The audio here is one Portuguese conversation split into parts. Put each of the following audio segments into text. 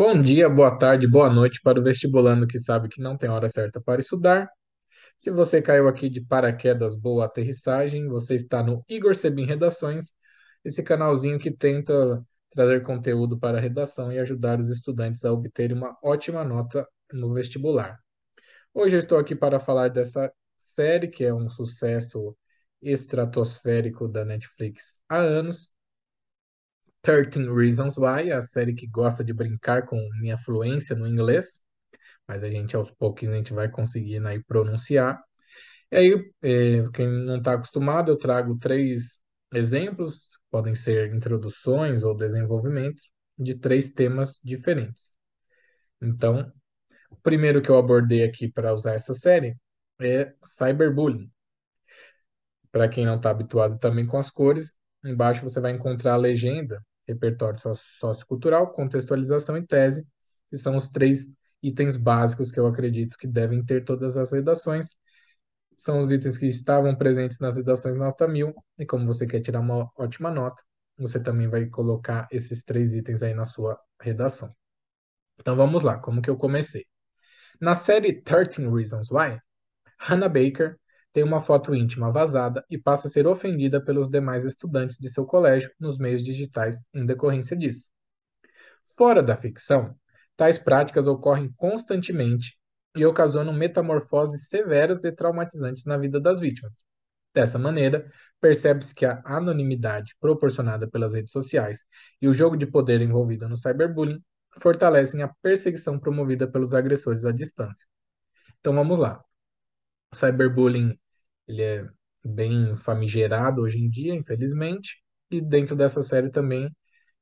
Bom dia, boa tarde, boa noite para o vestibulando que sabe que não tem hora certa para estudar. Se você caiu aqui de paraquedas, boa aterrissagem. Você está no Igor Sebin Redações, esse canalzinho que tenta trazer conteúdo para a redação e ajudar os estudantes a obterem uma ótima nota no vestibular. Hoje eu estou aqui para falar dessa série que é um sucesso estratosférico da Netflix há anos. 13 Reasons Why, a série que gosta de brincar com minha fluência no inglês, mas a gente aos pouquinhos a gente vai conseguindo aí pronunciar. E aí, quem não está acostumado, eu trago três exemplos, podem ser introduções ou desenvolvimentos, de três temas diferentes. Então, o primeiro que eu abordei aqui para usar essa série é cyberbullying. Para quem não está habituado também com as cores, embaixo você vai encontrar a legenda, repertório sociocultural, contextualização e tese, que são os três itens básicos que eu acredito que devem ter todas as redações. São os itens que estavam presentes nas redações nota 1000, e como você quer tirar uma ótima nota, você também vai colocar esses três itens aí na sua redação. Então vamos lá, como que eu comecei? Na série 13 Reasons Why, Hannah Baker tem uma foto íntima vazada e passa a ser ofendida pelos demais estudantes de seu colégio nos meios digitais em decorrência disso. Fora da ficção, tais práticas ocorrem constantemente e ocasionam metamorfoses severas e traumatizantes na vida das vítimas. Dessa maneira, percebe-se que a anonimidade proporcionada pelas redes sociais e o jogo de poder envolvido no cyberbullying fortalecem a perseguição promovida pelos agressores à distância. Então vamos lá. O cyberbullying, ele é bem famigerado hoje em dia, infelizmente, e dentro dessa série também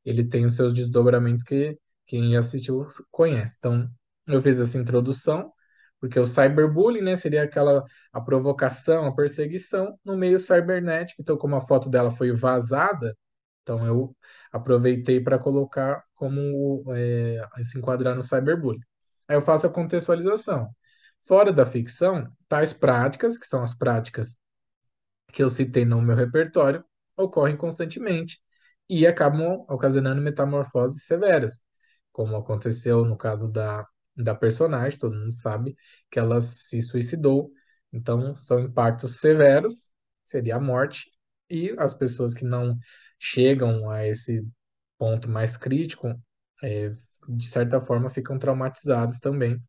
ele tem os seus desdobramentos que quem já assistiu conhece. Então, eu fiz essa introdução, porque o cyberbullying, né, seria aquela a provocação, a perseguição no meio cibernético. Então, como a foto dela foi vazada, então eu aproveitei para colocar como se enquadrar no cyberbullying. Aí eu faço a contextualização. Fora da ficção, tais práticas, que são as práticas que eu citei no meu repertório, ocorrem constantemente e acabam ocasionando metamorfoses severas, como aconteceu no caso da personagem, todo mundo sabe que ela se suicidou. Então, são impactos severos, seria a morte, e as pessoas que não chegam a esse ponto mais crítico, é, de certa forma, ficam traumatizadas também.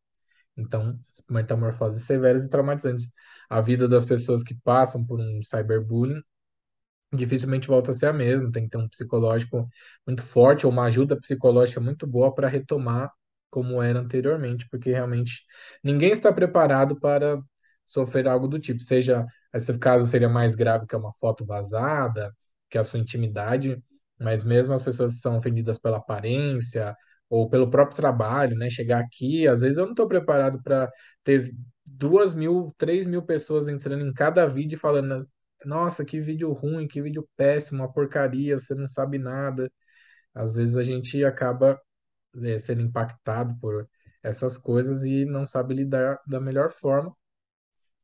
Então, metamorfoses severas e traumatizantes. A vida das pessoas que passam por um cyberbullying dificilmente volta a ser a mesma. Tem que ter um psicológico muito forte ou uma ajuda psicológica muito boa para retomar como era anteriormente, porque realmente ninguém está preparado para sofrer algo do tipo. Seja, esse caso seria mais grave que é uma foto vazada, que é a sua intimidade, mas mesmo as pessoas que são ofendidas pela aparência ou pelo próprio trabalho, né? Chegar aqui, às vezes eu não estou preparado para ter 2.000, 3.000 pessoas entrando em cada vídeo e falando: nossa, que vídeo ruim, que vídeo péssimo, uma porcaria, você não sabe nada. Às vezes a gente acaba sendo impactado por essas coisas e não sabe lidar da melhor forma,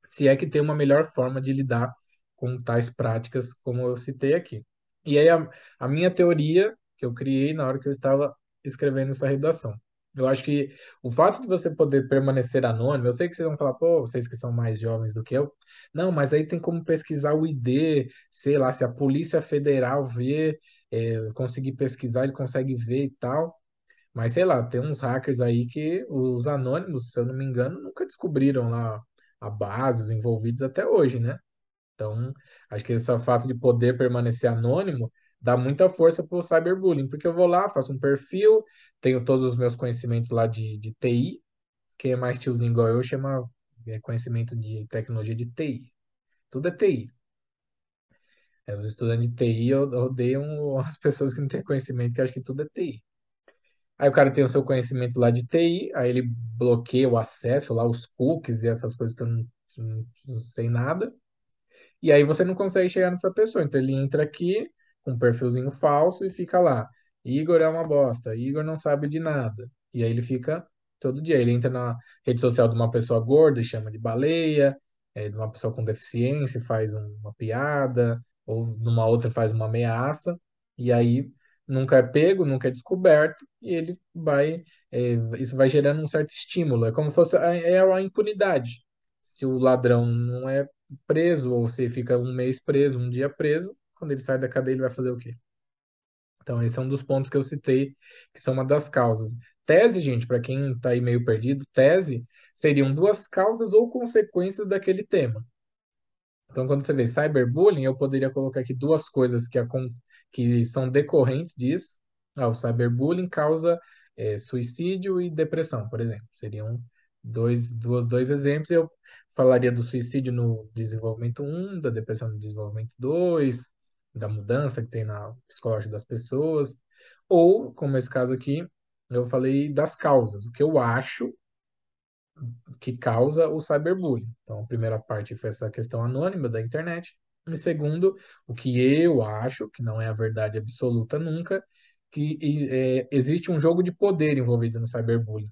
se é que tem uma melhor forma de lidar com tais práticas, como eu citei aqui. E aí a minha teoria que eu criei na hora que eu estava escrevendo essa redação. Eu acho que o fato de você poder permanecer anônimo, eu sei que vocês vão falar, pô, vocês que são mais jovens do que eu, não, mas aí tem como pesquisar o ID, sei lá, se a Polícia Federal vê, conseguir pesquisar, ele consegue ver e tal. Mas sei lá, tem uns hackers aí que os anônimos, se eu não me engano, nunca descobriram lá a base, os envolvidos até hoje, né? Então, acho que esse fato de poder permanecer anônimo dá muita força para o cyberbullying, porque eu vou lá, faço um perfil, tenho todos os meus conhecimentos lá de TI. Quem é mais tiozinho igual eu chama conhecimento de tecnologia de TI. Tudo é TI. Os estudantes de TI odeiam as pessoas que não têm conhecimento, que acham que tudo é TI. Aí o cara tem o seu conhecimento lá de TI, aí ele bloqueia o acesso lá, os cookies e essas coisas que eu não sei nada. E aí você não consegue chegar nessa pessoa. Então ele entra aqui com um perfilzinho falso e fica lá. Igor é uma bosta, Igor não sabe de nada. E aí ele fica todo dia. Ele entra na rede social de uma pessoa gorda e chama de baleia, de uma pessoa com deficiência e faz uma piada, ou numa outra faz uma ameaça. E aí nunca é pego, nunca é descoberto, e ele vai, isso vai gerando um certo estímulo. É como se fosse a impunidade. Se o ladrão não é preso, ou se fica um mês preso, um dia preso, quando ele sai da cadeia, ele vai fazer o quê? Então, esse é um dos pontos que eu citei, que são uma das causas. Tese, gente, para quem está aí meio perdido, tese seriam duas causas ou consequências daquele tema. Então, quando você vê cyberbullying, eu poderia colocar aqui duas coisas que são decorrentes disso. Ah, o cyberbullying causa suicídio e depressão, por exemplo. Seriam dois exemplos. Eu falaria do suicídio no desenvolvimento um, da depressão no desenvolvimento 2, da mudança que tem na psicológica das pessoas. Ou, como esse caso aqui, eu falei das causas. O que eu acho que causa o cyberbullying. Então, a primeira parte foi essa questão anônima da internet. E segundo, o que eu acho, que não é a verdade absoluta nunca, que existe um jogo de poder envolvido no cyberbullying.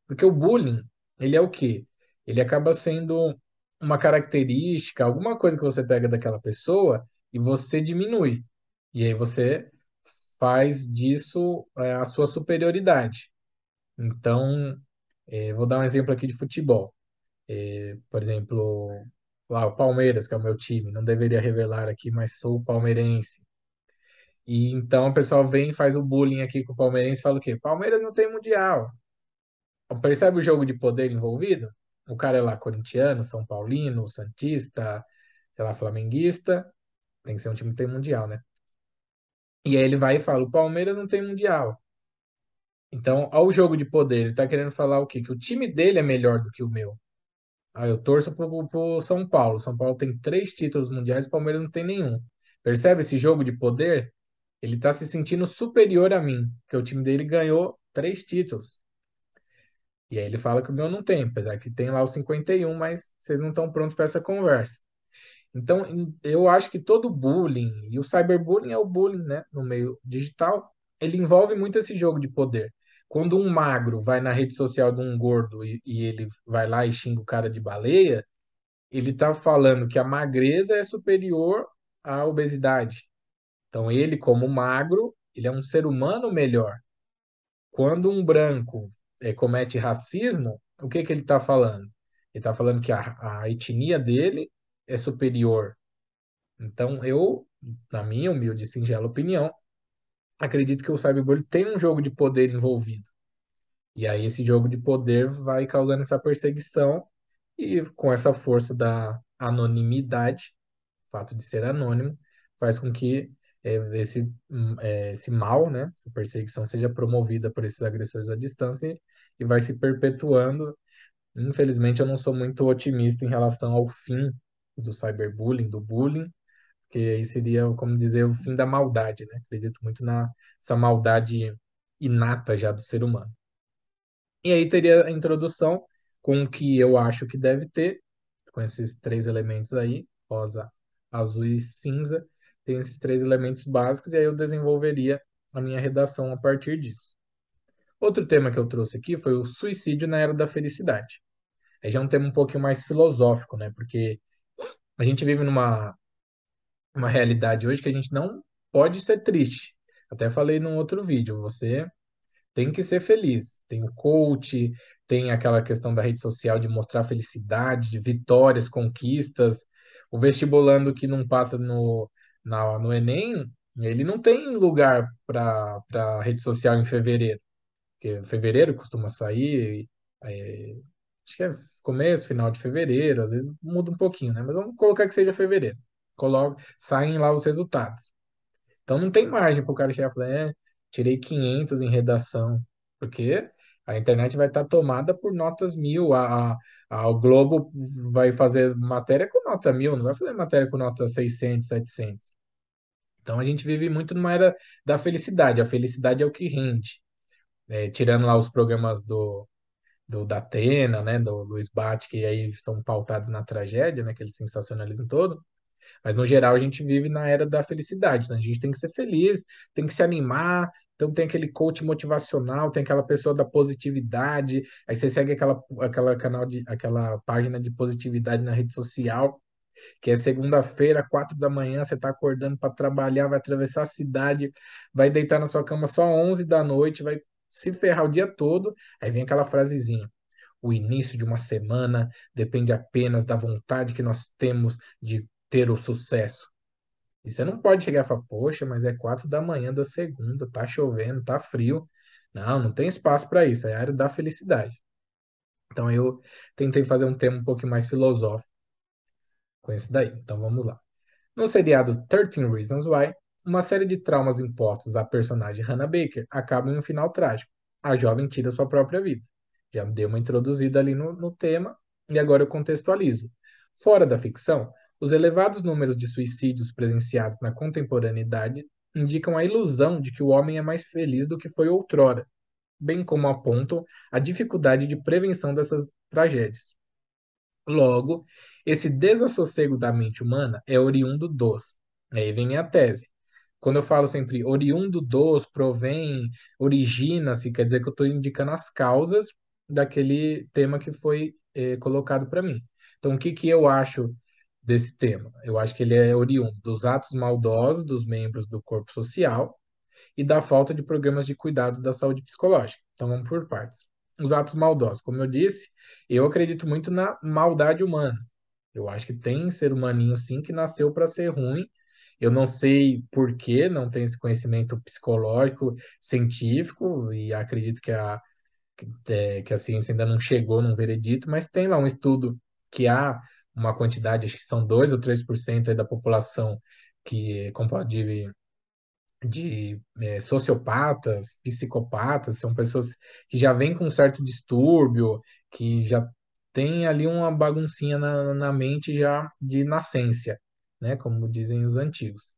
Porque o bullying, ele é o quê? Ele acaba sendo uma característica, alguma coisa que você pega daquela pessoa e você diminui. E aí você faz disso a sua superioridade. Então, vou dar um exemplo aqui de futebol. Por exemplo, lá o Palmeiras, que é o meu time, não deveria revelar aqui, mas sou palmeirense. E então o pessoal vem e faz o bullying aqui com o palmeirense e fala o quê? Palmeiras não tem mundial. Percebe o jogo de poder envolvido? O cara é lá corintiano, São Paulino, santista, sei lá, flamenguista, tem que ser um time que tem mundial, né? E aí ele vai e fala: o Palmeiras não tem mundial. Então, ao jogo de poder, ele tá querendo falar o quê? Que o time dele é melhor do que o meu. Ah, eu torço pro São Paulo. São Paulo tem 3 títulos mundiais, o Palmeiras não tem nenhum. Percebe esse jogo de poder? Ele tá se sentindo superior a mim, porque o time dele ganhou 3 títulos. E aí ele fala que o meu não tem, apesar que tem lá os 51, mas vocês não estão prontos para essa conversa. Então, eu acho que todo bullying, e o cyberbullying é o bullying, né, no meio digital, ele envolve muito esse jogo de poder. Quando um magro vai na rede social de um gordo e ele vai lá e xinga o cara de baleia, ele está falando que a magreza é superior à obesidade. Então, ele, como magro, ele é um ser humano melhor. Quando um branco comete racismo, o que que ele está falando? Ele está falando que a etnia dele é superior. Então, eu, na minha humilde e singela opinião, acredito que o cyberbullying tem um jogo de poder envolvido. E aí, esse jogo de poder vai causando essa perseguição, e com essa força da anonimidade, o fato de ser anônimo, faz com que esse mal, né, essa perseguição seja promovida por esses agressores à distância e vai se perpetuando. Infelizmente, eu não sou muito otimista em relação ao fim do cyberbullying, do bullying, porque aí seria, como dizer, o fim da maldade, né? Acredito muito nessa maldade inata já do ser humano. E aí teria a introdução com o que eu acho que deve ter, com esses 3 elementos aí, rosa, azul e cinza, tem esses 3 elementos básicos, e aí eu desenvolveria a minha redação a partir disso. Outro tema que eu trouxe aqui foi o suicídio na era da felicidade. Aí já é um tema um pouquinho mais filosófico, né? Porque a gente vive numa uma realidade hoje que a gente não pode ser triste. Até falei num outro vídeo, você tem que ser feliz. Tem o coach, tem aquela questão da rede social de mostrar felicidade, de vitórias, conquistas. O vestibulando que não passa no Enem, ele não tem lugar para rede social em fevereiro. Porque fevereiro costuma sair, é, acho que é começo, final de fevereiro, às vezes muda um pouquinho, né? Mas vamos colocar que seja fevereiro. Saem lá os resultados. Então não tem margem para o cara chegar e falar, tirei 500 em redação, porque a internet vai estar tomada por notas 1000, o Globo vai fazer matéria com nota 1000, não vai fazer matéria com nota 600, 700. Então a gente vive muito numa era da felicidade, a felicidade é o que rende. Tirando lá os programas do Datena, né, do Luiz Bate, que aí são pautados na tragédia, né, aquele sensacionalismo todo. Mas no geral a gente vive na era da felicidade, né? A gente tem que ser feliz, tem que se animar. Então tem aquele coach motivacional, tem aquela pessoa da positividade. Aí você segue aquela página de positividade na rede social. que é segunda-feira, 4 da manhã, você está acordando para trabalhar, vai atravessar a cidade, vai deitar na sua cama só 11 da noite, vai se ferrar o dia todo. Aí vem aquela frasezinha: o início de uma semana depende apenas da vontade que nós temos de ter o sucesso. E você não pode chegar e falar, poxa, mas é 4 da manhã da segunda, tá chovendo, tá frio. Não, não tem espaço para isso, é a área da felicidade. Então eu tentei fazer um tema um pouquinho mais filosófico com isso daí. Então vamos lá. No seriado 13 Reasons Why, uma série de traumas impostos à personagem Hannah Baker acabam em um final trágico. A jovem tira sua própria vida. Já dei uma introduzida ali no tema e agora eu contextualizo. Fora da ficção, os elevados números de suicídios presenciados na contemporaneidade indicam a ilusão de que o homem é mais feliz do que foi outrora, bem como apontam a dificuldade de prevenção dessas tragédias. Logo, esse desassossego da mente humana é oriundo dos. Aí vem minha tese. Quando eu falo sempre oriundo dos, provém, origina-se, quer dizer que eu estou indicando as causas daquele tema que foi colocado para mim. Então, o que que eu acho desse tema? Eu acho que ele é oriundo dos atos maldosos dos membros do corpo social e da falta de programas de cuidados da saúde psicológica. Então vamos por partes. Os atos maldosos, como eu disse, eu acredito muito na maldade humana. Eu acho que tem ser humaninho sim que nasceu para ser ruim. Eu não sei por que não tem esse conhecimento psicológico, científico, e acredito que a ciência ainda não chegou num veredito, mas tem lá um estudo que há uma quantidade, acho que são 2 ou 3% aí da população que é compartilha de sociopatas, psicopatas, são pessoas que já vêm com um certo distúrbio, que já tem ali uma baguncinha na mente já de nascença, né? Como dizem os antigos.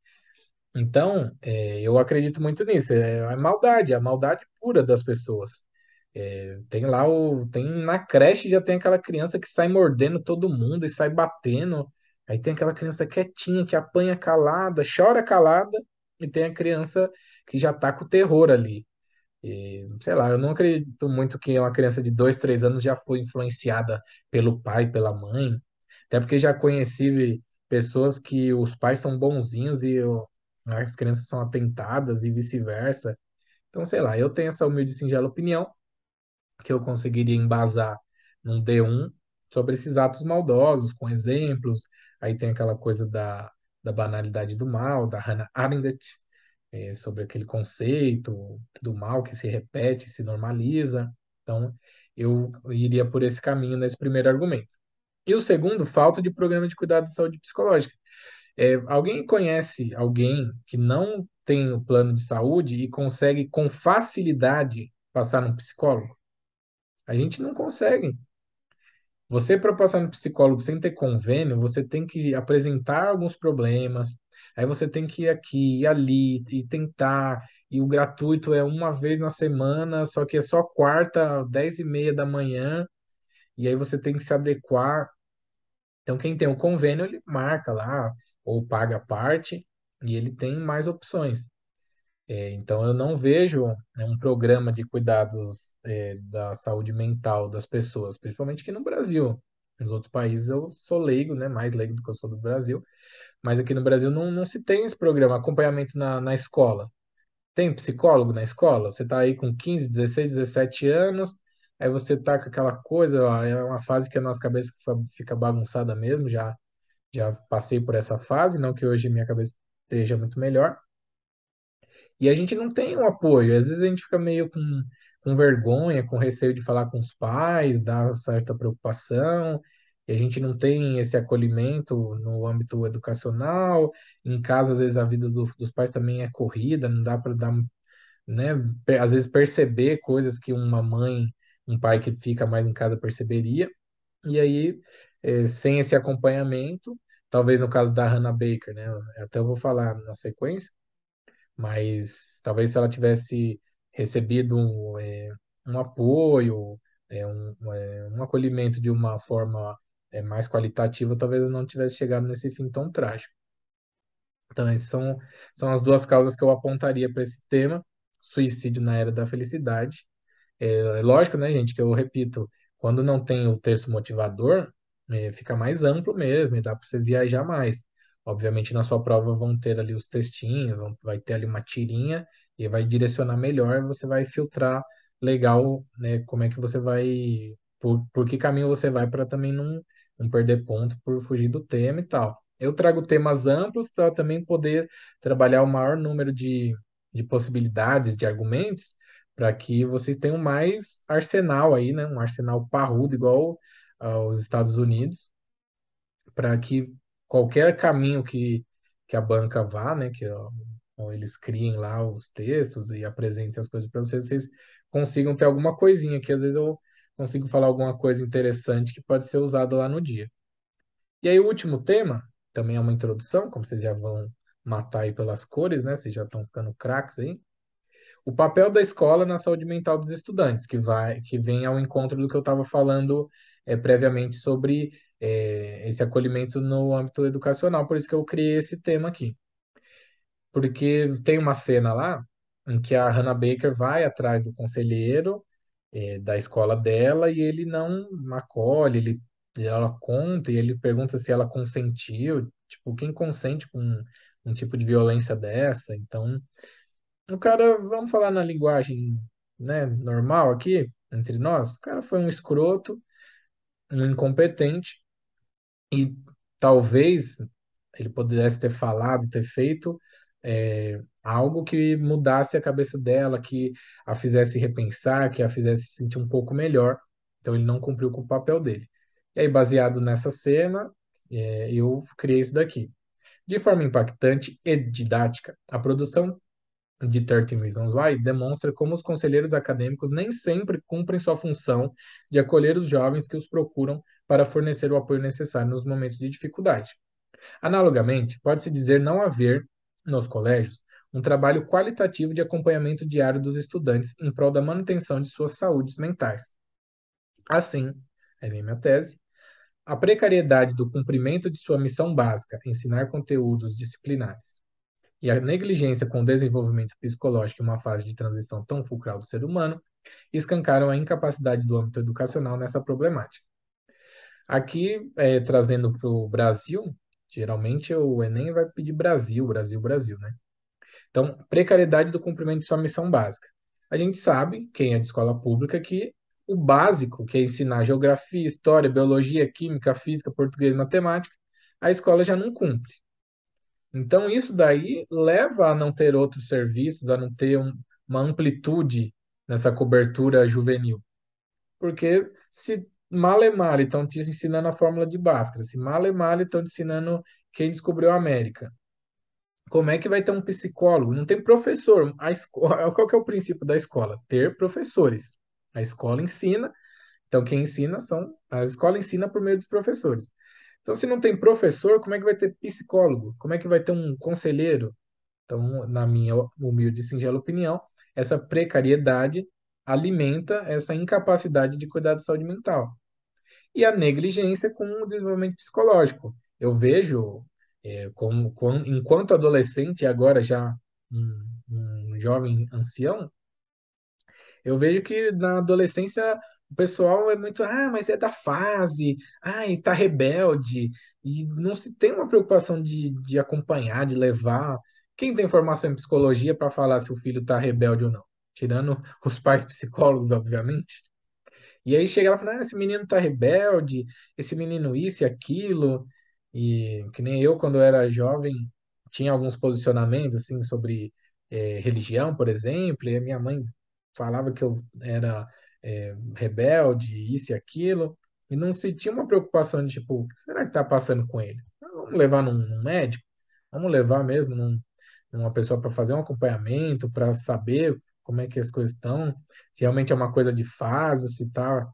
Então, eu acredito muito nisso. É a maldade pura das pessoas. Tem lá tem na creche já tem aquela criança que sai mordendo todo mundo e sai batendo. Aí tem aquela criança quietinha que apanha calada, chora calada, e tem a criança que já tá com o terror ali. E, sei lá, eu não acredito muito que uma criança de 2, 3 anos já foi influenciada pelo pai, pela mãe. Até porque já conheci pessoas que os pais são bonzinhos e as crianças são atentadas e vice-versa. Então, sei lá, eu tenho essa humilde e singela opinião que eu conseguiria embasar num D1 sobre esses atos maldosos, com exemplos. Aí tem aquela coisa da banalidade do mal, da Hannah Arendt, sobre aquele conceito do mal que se repete, se normaliza. Então, eu iria por esse caminho nesse primeiro argumento. E o segundo, falta de programa de cuidado de saúde psicológica. Alguém conhece alguém que não tem o plano de saúde e consegue com facilidade passar no psicólogo? A gente não consegue. Você, para passar no psicólogo sem ter convênio, você tem que apresentar alguns problemas, aí você tem que ir aqui e ali e tentar, e o gratuito é uma vez na semana, só que é só quarta, 10h30 da manhã, e aí você tem que se adequar. Então, quem tem o convênio, ele marca lá, ou paga a parte, e ele tem mais opções. Então, eu não vejo, né, um programa de cuidados, da saúde mental das pessoas, principalmente aqui no Brasil. Nos outros países eu sou leigo, né, mais leigo do que eu sou do Brasil, mas aqui no Brasil não se tem esse programa, acompanhamento na escola. Tem psicólogo na escola? Você está aí com 15, 16, 17 anos, aí você tá com aquela coisa, ó, é uma fase que a nossa cabeça fica bagunçada mesmo, já passei por essa fase, não que hoje minha cabeça esteja muito melhor. E a gente não tem um apoio. Às vezes a gente fica meio com vergonha, com receio de falar com os pais, dá certa preocupação, e a gente não tem esse acolhimento no âmbito educacional. Em casa, às vezes, a vida dos pais também é corrida, não dá para dar, né, às vezes perceber coisas que uma mãe, um pai que fica mais em casa perceberia. E aí, sem esse acompanhamento, talvez no caso da Hannah Baker, né, até eu vou falar na sequência, mas talvez se ela tivesse recebido um apoio, um acolhimento de uma forma mais qualitativa, talvez eu não tivesse chegado nesse fim tão trágico. Então, essas são as duas causas que eu apontaria para esse tema: suicídio na era da felicidade. É lógico, né, gente, que eu repito, quando não tem o texto motivador, fica mais amplo mesmo e dá para você viajar mais. Obviamente, na sua prova vão ter ali os textinhos, vai ter ali uma tirinha e vai direcionar melhor, você vai filtrar legal, né, como é que você vai, por que caminho você vai para também não perder ponto por fugir do tema e tal. Eu trago temas amplos para também poder trabalhar o maior número de possibilidades, de argumentos, para que vocês tenham mais arsenal aí, né, um arsenal parrudo igual aos Estados Unidos, para que qualquer caminho que a banca vá, né, que ó, ou eles criem lá os textos e apresentem as coisas para vocês, vocês consigam ter alguma coisinha, que às vezes eu consigo falar alguma coisa interessante que pode ser usada lá no dia. E aí o último tema, também é uma introdução, como vocês já vão matar aí pelas cores, né, vocês já estão ficando craques aí. O papel da escola na saúde mental dos estudantes, que vem ao encontro do que eu estava falando previamente sobre esse acolhimento no âmbito educacional, por isso que eu criei esse tema aqui. Porque tem uma cena lá em que a Hannah Baker vai atrás do conselheiro da escola dela e ele não acolhe, ela conta e ele pergunta se ela consentiu, tipo, quem consente com um tipo de violência dessa? Então, o cara, vamos falar na linguagem, né, normal aqui, entre nós, o cara foi um escroto, um incompetente, e talvez ele pudesse ter falado, ter feito algo que mudasse a cabeça dela, que a fizesse repensar, que a fizesse se sentir um pouco melhor. Então ele não cumpriu com o papel dele. E aí, baseado nessa cena, eu criei isso daqui. De forma impactante e didática, a produção de 13 Reasons Why demonstra como os conselheiros acadêmicos nem sempre cumprem sua função de acolher os jovens que os procuram para fornecer o apoio necessário nos momentos de dificuldade. Analogamente, pode-se dizer não haver, nos colégios, um trabalho qualitativo de acompanhamento diário dos estudantes em prol da manutenção de suas saúdes mentais. Assim, aí vem minha tese, a precariedade do cumprimento de sua missão básica, ensinar conteúdos disciplinares, e a negligência com o desenvolvimento psicológico em uma fase de transição tão fulcral do ser humano escancaram a incapacidade do âmbito educacional nessa problemática. Aqui, trazendo para o Brasil, geralmente o Enem vai pedir Brasil, Brasil, Brasil, né? Então, precariedade do cumprimento de sua missão básica. A gente sabe, quem é de escola pública, que o básico, que é ensinar geografia, história, biologia, química, física, português, matemática, a escola já não cumpre. Então, isso daí leva a não ter outros serviços, a não ter uma amplitude nessa cobertura juvenil. Porque se male male estão te ensinando a fórmula de Bhaskara, se male male estão te ensinando quem descobriu a América, como é que vai ter um psicólogo? Não tem professor. A escola, qual que é o princípio da escola? Ter professores. A escola ensina, então quem ensina a escola ensina por meio dos professores. Então, se não tem professor, como é que vai ter psicólogo? Como é que vai ter um conselheiro? Então, na minha humilde e singela opinião, essa precariedade alimenta essa incapacidade de cuidar da saúde mental. E a negligência com o desenvolvimento psicológico. Eu vejo, enquanto adolescente, e agora já um jovem ancião, eu vejo que na adolescência o pessoal é muito, mas é da fase, e tá rebelde, e não se tem uma preocupação de acompanhar, de levar. Quem tem formação em psicologia para falar se o filho tá rebelde ou não? Tirando os pais psicólogos, obviamente. E aí chega lá e fala, esse menino tá rebelde, esse menino isso e aquilo. E que nem eu, quando eu era jovem, tinha alguns posicionamentos, assim, sobre religião, por exemplo, e a minha mãe falava que eu era rebelde, isso e aquilo, e não se tinha uma preocupação de, tipo, o que será que tá passando com ele? Vamos levar num médico? Vamos levar mesmo numa pessoa para fazer um acompanhamento, para saber como é que as coisas estão, se realmente é uma coisa de fase, se está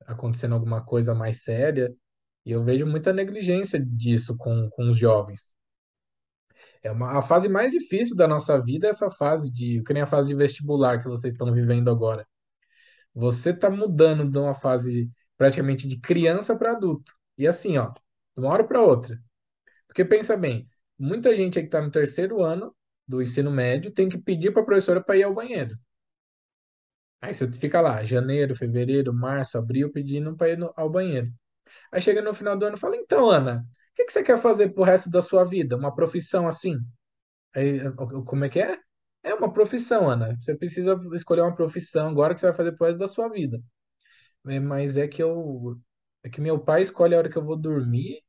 acontecendo alguma coisa mais séria. E eu vejo muita negligência disso com os jovens. A fase mais difícil da nossa vida é essa fase que nem a fase de vestibular que vocês estão vivendo agora. Você está mudando de uma fase praticamente de criança para adulto. E assim, ó, de uma hora para outra. Porque pensa bem, muita gente aí que está no terceiro ano do ensino médio tem que pedir para a professora para ir ao banheiro. Aí você fica lá, janeiro, fevereiro, março, abril, pedindo para ir ao banheiro. Aí chega no final do ano e fala, então, Ana, o que que você quer fazer pro resto da sua vida? Uma profissão assim? Aí, como é que é? É uma profissão, Ana. Você precisa escolher uma profissão agora que você vai fazer pro resto da sua vida. Mas é que meu pai escolhe a hora que eu vou dormir,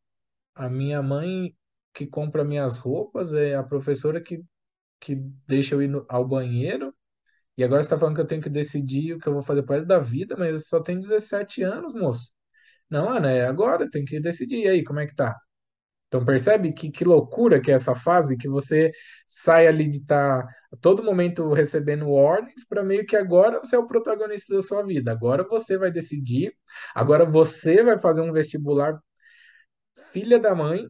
a minha mãe que compra minhas roupas, é a professora que deixa eu ir ao banheiro. E agora você está falando que eu tenho que decidir o que eu vou fazer pro resto da vida, mas eu só tenho 17 anos, moço. Não, Ana, é agora, tem que decidir. E aí, como é que tá? Então percebe que loucura que é essa fase, que você sai ali de estar a todo momento recebendo ordens para meio que agora você é o protagonista da sua vida. Agora você vai decidir, agora você vai fazer um vestibular filha da mãe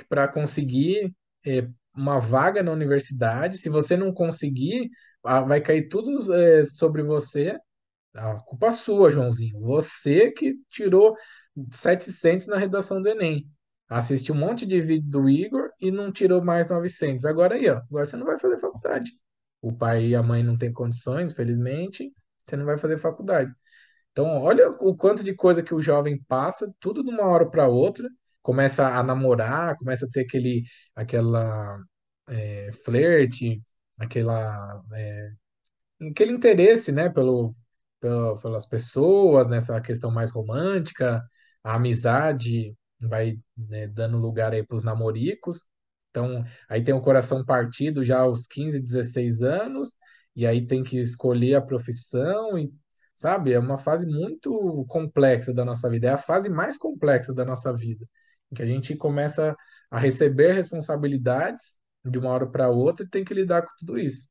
para conseguir uma vaga na universidade. Se você não conseguir, vai cair tudo sobre você. A culpa sua, Joãozinho. Você que tirou 700 na redação do Enem. Assistiu um monte de vídeo do Igor e não tirou mais 900. Agora aí, ó. Agora você não vai fazer faculdade. O pai e a mãe não têm condições, felizmente. Você não vai fazer faculdade. Então, olha o quanto de coisa que o jovem passa, tudo de uma hora para outra. Começa a namorar, começa a ter aquela flerte, aquela aquele interesse, né, pelas pessoas, nessa questão mais romântica, a amizade vai, né, dando lugar aí para os namoricos. Então, aí tem o coração partido já aos 15, 16 anos, e aí tem que escolher a profissão e, sabe, é uma fase muito complexa da nossa vida, é a fase mais complexa da nossa vida, em que a gente começa a receber responsabilidades de uma hora para outra e tem que lidar com tudo isso.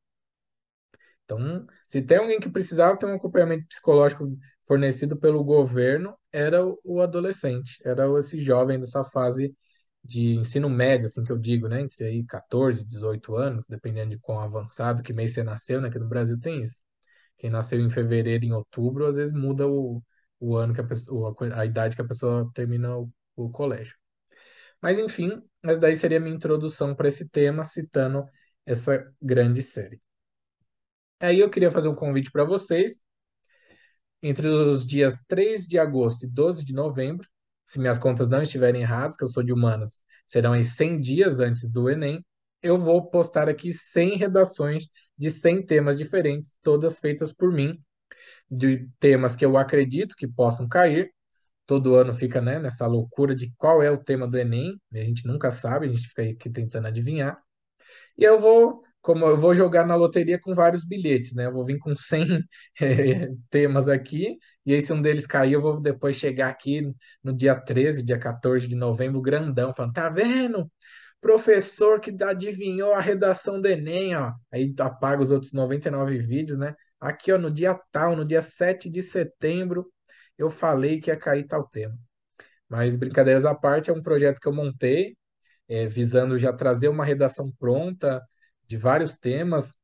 Então, se tem alguém que precisava ter um acompanhamento psicológico fornecido pelo governo, era o adolescente, era esse jovem dessa fase de ensino médio, assim que eu digo, né? Entre aí 14 e 18 anos, dependendo de quão avançado, que mês você nasceu, né? Que no Brasil tem isso. Quem nasceu em fevereiro, em outubro, às vezes muda o ano que a pessoa, a idade que a pessoa termina o colégio. Mas enfim, mas daí seria a minha introdução para esse tema, citando essa grande série. Aí eu queria fazer um convite para vocês, entre os dias 3 de agosto e 12 de novembro, se minhas contas não estiverem erradas, que eu sou de humanas, serão aí 100 dias antes do Enem, eu vou postar aqui 100 redações de 100 temas diferentes, todas feitas por mim, de temas que eu acredito que possam cair. Todo ano fica, né, nessa loucura de qual é o tema do Enem, a gente nunca sabe, a gente fica aqui tentando adivinhar. E eu vou, como eu vou jogar na loteria com vários bilhetes, né? Eu vou vir com 100 temas aqui, e aí se um deles cair, eu vou depois chegar aqui no dia 13, dia 14 de novembro, grandão, falando, tá vendo? Professor que adivinhou a redação do Enem, ó. Aí apaga os outros 99 vídeos, né? Aqui, ó, no dia tal, no dia 7 de setembro, eu falei que ia cair tal tema. Mas brincadeiras à parte, é um projeto que eu montei, visando já trazer uma redação pronta de vários temas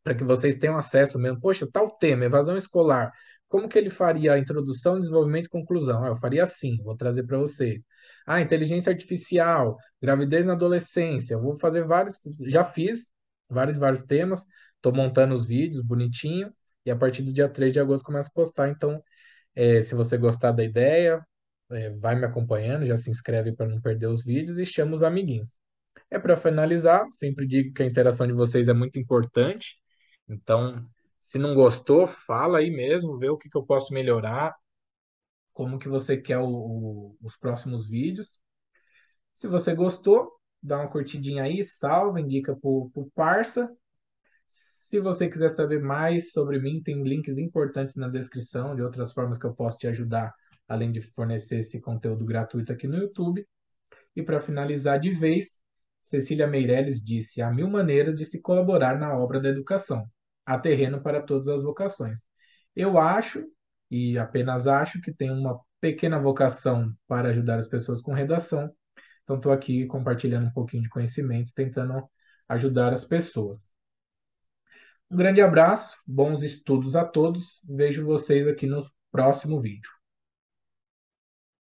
para que vocês tenham acesso mesmo. Poxa, tal tema, evasão escolar. Como que ele faria a introdução, desenvolvimento e conclusão? Ah, eu faria assim, vou trazer para vocês. Ah, inteligência artificial, gravidez na adolescência. Eu vou fazer vários, já fiz vários temas, estou montando os vídeos bonitinho e a partir do dia 3 de agosto começo a postar. Então, se você gostar da ideia, vai me acompanhando, já se inscreve para não perder os vídeos e chama os amiguinhos. Para finalizar, sempre digo que a interação de vocês é muito importante. Então, se não gostou, fala aí mesmo, vê o que que eu posso melhorar, como que você quer os próximos vídeos. Se você gostou, dá uma curtidinha aí, salva, indica pro parça. Se você quiser saber mais sobre mim, tem links importantes na descrição de outras formas que eu posso te ajudar, além de fornecer esse conteúdo gratuito aqui no YouTube. E para finalizar de vez, Cecília Meirelles disse: há mil maneiras de se colaborar na obra da educação. Há terreno para todas as vocações. Eu acho, e apenas acho, que tenho uma pequena vocação para ajudar as pessoas com redação. Então, estou aqui compartilhando um pouquinho de conhecimento, tentando ajudar as pessoas. Um grande abraço, bons estudos a todos. Vejo vocês aqui no próximo vídeo.